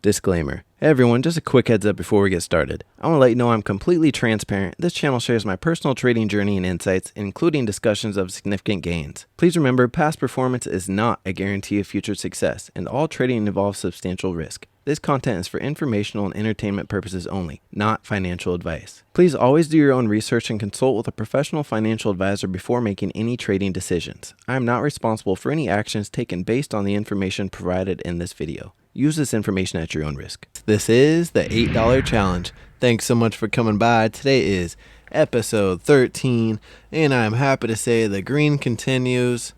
Disclaimer. Hey everyone, just a quick heads up before we get started. I want to let you know I'm completely transparent. This channel shares my personal trading journey and insights, including discussions of significant gains. Please remember, past performance is not a guarantee of future success, and all trading involves substantial risk. This content is for informational and entertainment purposes only, not financial advice. Please always do your own research and consult with a professional financial advisor before making any trading decisions. I am not responsible for any actions taken based on the information provided in this video. Use this information at your own risk. This is the $8 challenge. Thanks so much for coming by. Today is episode 13, and I'm happy to say the green continues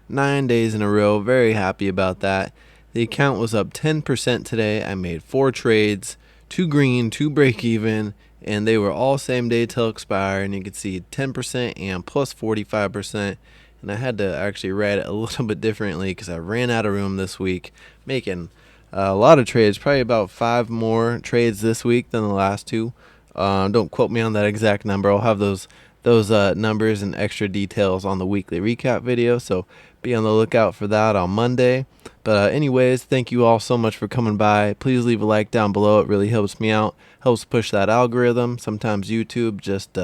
9 days in a row. Very happy about that. The account was up 10% today. I made 4 trades, 2 green, 2 break even, and they were all same day till expire. And you can see 10% and plus 45%. And I had to actually write it a little bit differently because I ran out of room this week, making a lot of trades, probably about 5 more trades this week than the last 2. Don't quote me on that exact number. I'll have those numbers and extra details on the weekly recap video, so be on the lookout for that on Monday. But anyways, thank you all so much for coming by. Please leave a like down below. It really helps me out, helps push that algorithm. Sometimes YouTube just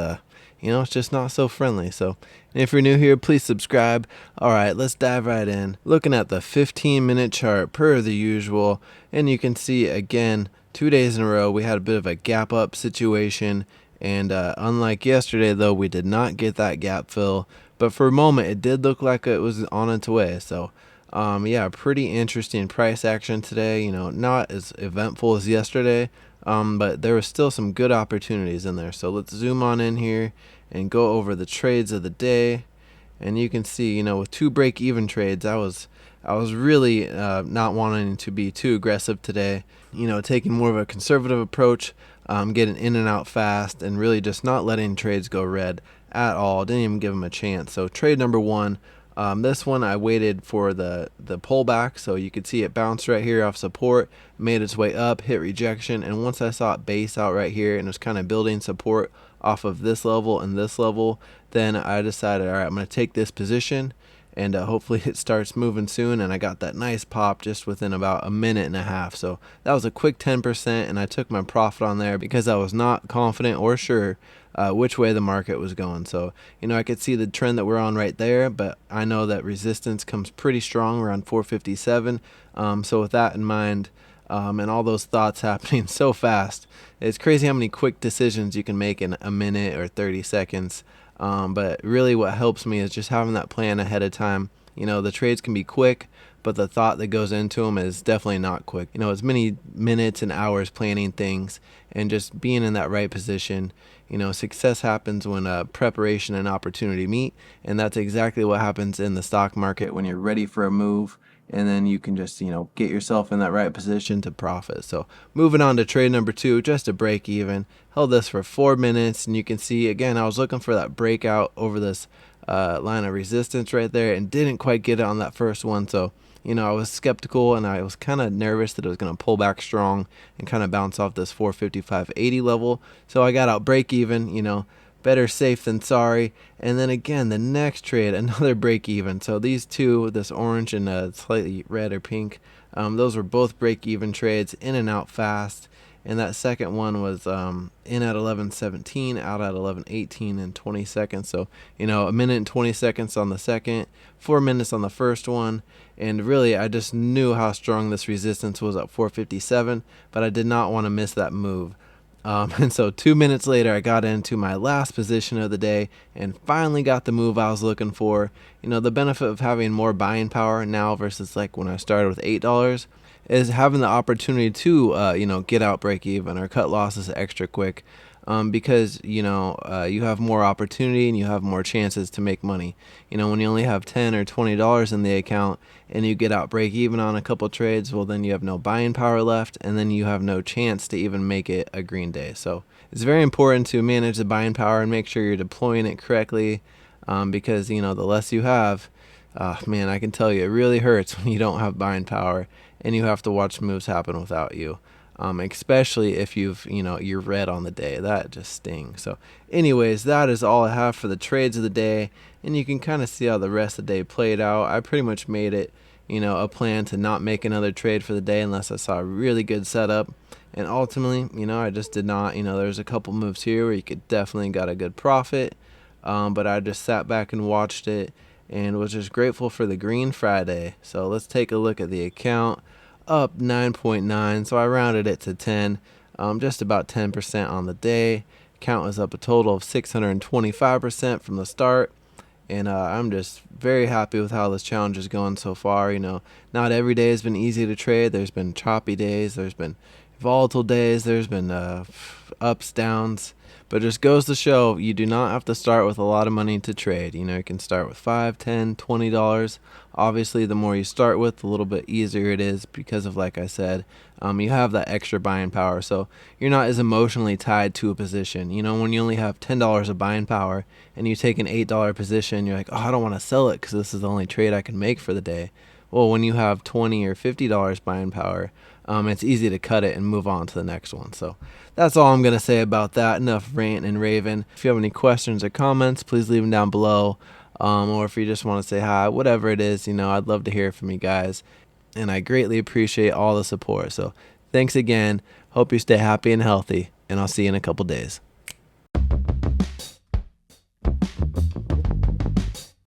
it's just not so friendly. So if you're new here, please subscribe. All right, let's dive right in. Looking at the 15-minute chart per the usual, and you can see again 2 days in a row we had a bit of a gap up situation, and unlike yesterday though, we did not get that gap fill, but for a moment it did look like it was on its way. So yeah, pretty interesting price action today. Not as eventful as yesterday, but there was still some good opportunities in there. So let's zoom on in here and go over the trades of the day. And you can see, with 2 break-even trades, I was really not wanting to be too aggressive today. Taking more of a conservative approach, getting in and out fast, and really just not letting trades go red at all. Didn't even give them a chance. So trade number 1. This one I waited for the pullback, so you could see it bounced right here off support, made its way up, hit rejection, and once I saw it base out right here and it was kind of building support off of this level and this level, then I decided, all right, I'm going to take this position, and hopefully it starts moving soon. And I got that nice pop just within about a minute and a half. So that was a quick 10%, and I took my profit on there because I was not confident or sure which way the market was going. So I could see the trend that we're on right there, but I know that resistance comes pretty strong around 457. So with that in mind, and all those thoughts happening so fast, it's crazy how many quick decisions you can make in a minute or 30 seconds. But really what helps me is just having that plan ahead of time. The trades can be quick, but the thought that goes into them is definitely not quick. It's many minutes and hours planning things and just being in that right position. Success happens when preparation and opportunity meet, and that's exactly what happens in the stock market when you're ready for a move. And then you can just, get yourself in that right position to profit. So moving on to trade number 2, just a break even. Held this for 4 minutes, and you can see, again, I was looking for that breakout over this line of resistance right there and didn't quite get it on that first one. So, I was skeptical, and I was kind of nervous that it was going to pull back strong and kind of bounce off this 455.80 level. So I got out break even, better safe than sorry. And then again, the next trade, another break even. So these two, this orange and slightly red or pink, those were both break even trades, in and out fast. And that second one was in at 11:17, out at 11:18 in 20 seconds. So, a minute and 20 seconds on the second, 4 minutes on the first one. And really, I just knew how strong this resistance was at 457, but I did not want to miss that move. And so 2 minutes later, I got into my last position of the day and finally got the move I was looking for. The benefit of having more buying power now versus like when I started with $8 is having the opportunity to, get out break even or cut losses extra quick. Because you have more opportunity and you have more chances to make money. When you only have $10 or $20 in the account and you get out break even on a couple trades, well, then you have no buying power left, and then you have no chance to even make it a green day. So it's very important to manage the buying power and make sure you're deploying it correctly, because the less you have, man, I can tell you it really hurts when you don't have buying power and you have to watch moves happen without you. Especially if you're red on the day. That just stings. So anyways, that is all I have for the trades of the day, and you can kind of see how the rest of the day played out. I pretty much made it a plan to not make another trade for the day unless I saw a really good setup. And ultimately, I just did not. There's a couple moves here where you could definitely got a good profit, but I just sat back and watched it and was just grateful for the green Friday. So let's take a look at the account. Up 9.9, so I rounded it to 10, just about 10% on the day. Account was up a total of 625% from the start. And I'm just very happy with how this challenge is going so far. Not every day has been easy to trade. There's been choppy days. There's been volatile days. There's been ups, downs. But it just goes to show you do not have to start with a lot of money to trade. You can start with $5, $10, $20. Obviously, the more you start with, the little bit easier it is because of, like I said, you have that extra buying power. So you're not as emotionally tied to a position. When you only have $10 of buying power and you take an $8 position, you're like, oh, I don't want to sell it because this is the only trade I can make for the day. Well, when you have $20 or $50 buying power, it's easy to cut it and move on to the next one. So that's all I'm going to say about that. Enough rant and raving. If you have any questions or comments, please leave them down below. Or if you just want to say hi, whatever it is, I'd love to hear from you guys. And I greatly appreciate all the support. So thanks again. Hope you stay happy and healthy. And I'll see you in a couple days.